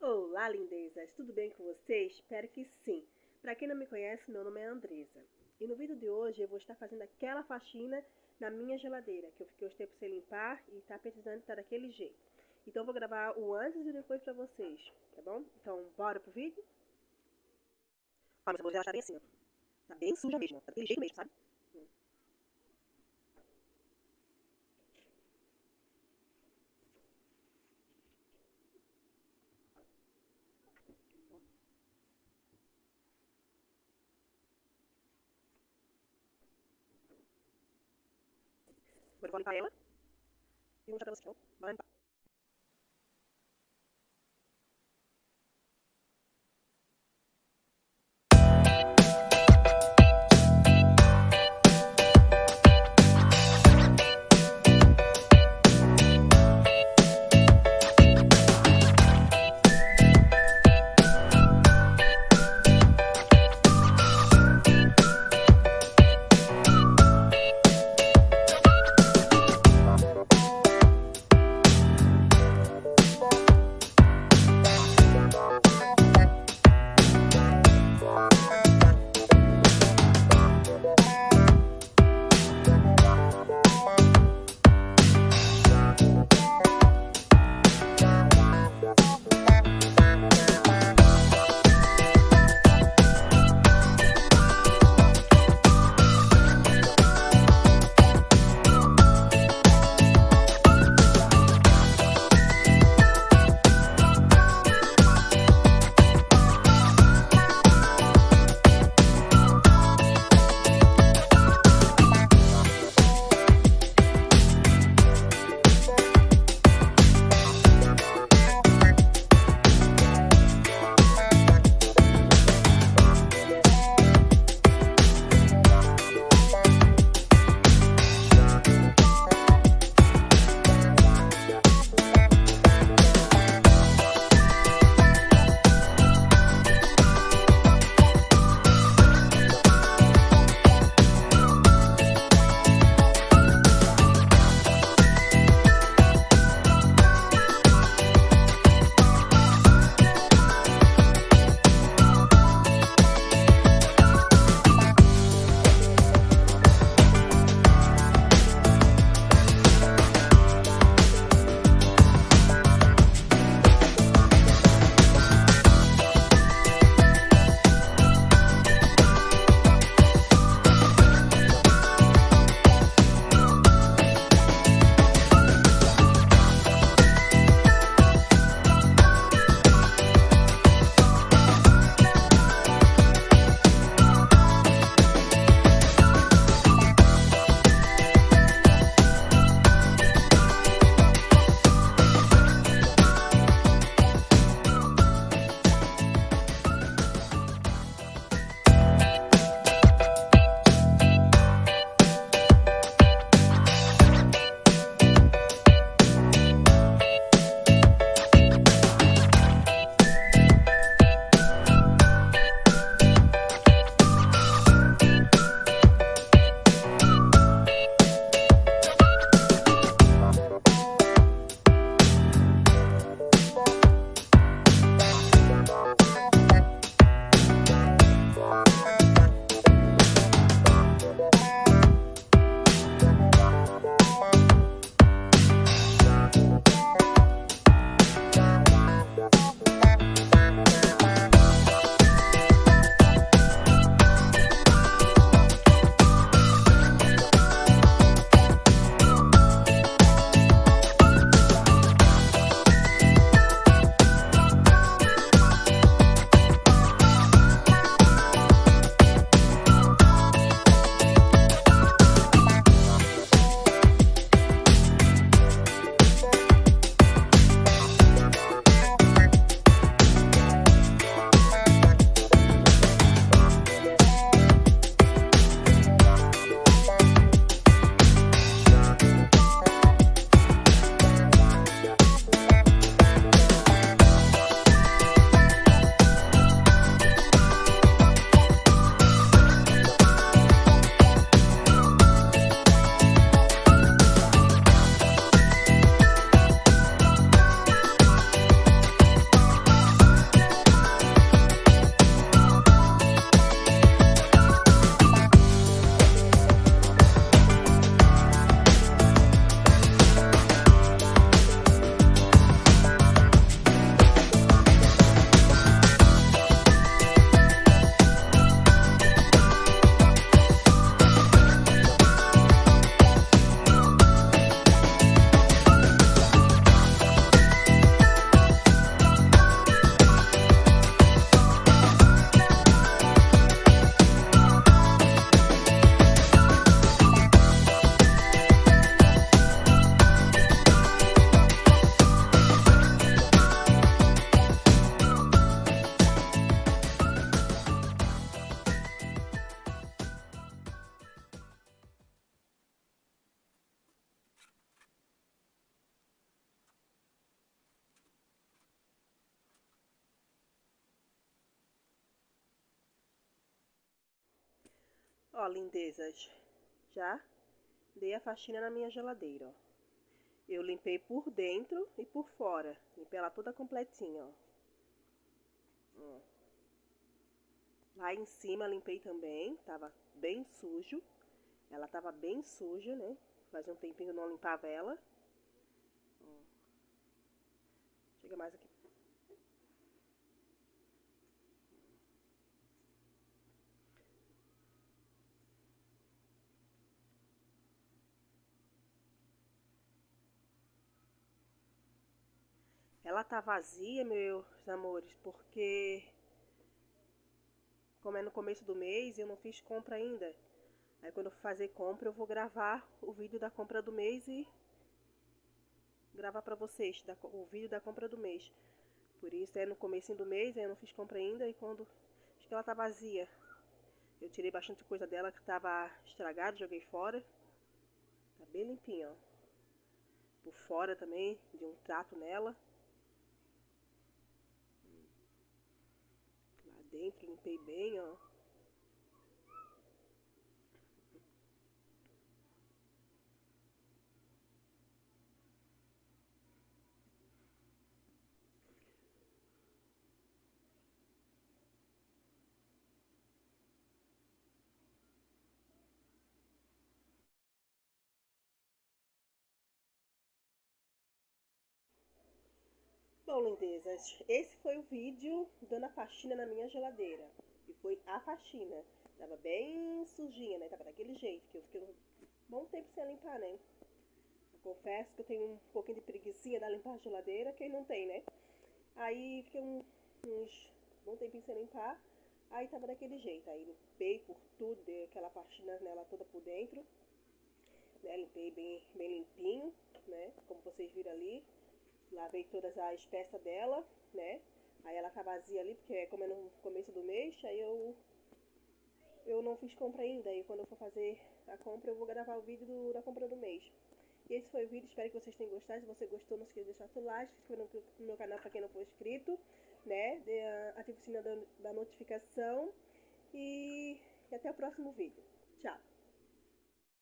Olá, lindezas! Tudo bem com vocês? Espero que sim. Para quem não me conhece, meu nome é Andresa. E no vídeo de hoje eu vou estar fazendo aquela faxina na minha geladeira, que eu fiquei os tempos sem limpar e tá precisando estar daquele jeito. Então eu vou gravar o antes e o depois para vocês, tá bom? Então bora pro vídeo? Ó, mas a blusa ela tá bem assim, ó. Tá bem suja mesmo, tá daquele jeito mesmo, sabe? Agora eu vou limpar ela e vou mostrar pra vocês, tá bom? Bora limpar. Ó, lindezas, já dei a faxina na minha geladeira, ó. Eu limpei por dentro e por fora. Limpei ela toda completinha, ó. Ó. Lá em cima limpei também, tava bem sujo. Ela tava bem suja, né? Fazia um tempinho que eu não limpava ela. Ó. Chega mais aqui. Ela tá vazia, meus amores, porque como é no começo do mês, eu não fiz compra ainda. Aí quando eu for fazer compra, eu vou gravar o vídeo da compra do mês e gravar pra vocês o vídeo da compra do mês. Por isso é no comecinho do mês, aí eu não fiz compra ainda e quando... Acho que ela tá vazia. Eu tirei bastante coisa dela que tava estragada, joguei fora. Tá bem limpinha, ó. Por fora também, de um trato nela. Lá dentro limpei bem, ó. Bom, lindezas, esse foi o vídeo dando a faxina na minha geladeira. E foi a faxina. Tava bem sujinha, né? Tava daquele jeito, que eu fiquei um bom tempo sem limpar, né? Eu confesso que eu tenho um pouquinho de preguicinha de limpar a geladeira, quem não tem, né? Aí fiquei uns bom tempinho sem limpar. Aí tava daquele jeito. Aí limpei por tudo, dei aquela faxina nela toda por dentro. Né? Limpei bem limpinho, né? Como vocês viram ali. Lavei todas as peças dela, né? Aí ela tá vazia ali, porque como é no começo do mês, aí eu não fiz compra ainda. E quando eu for fazer a compra, eu vou gravar o vídeo da compra do mês. E esse foi o vídeo, espero que vocês tenham gostado. Se você gostou, não esqueça de deixar seu like, se inscreva no meu canal para quem não for inscrito, né? Ative o sininho da notificação e até o próximo vídeo. Tchau!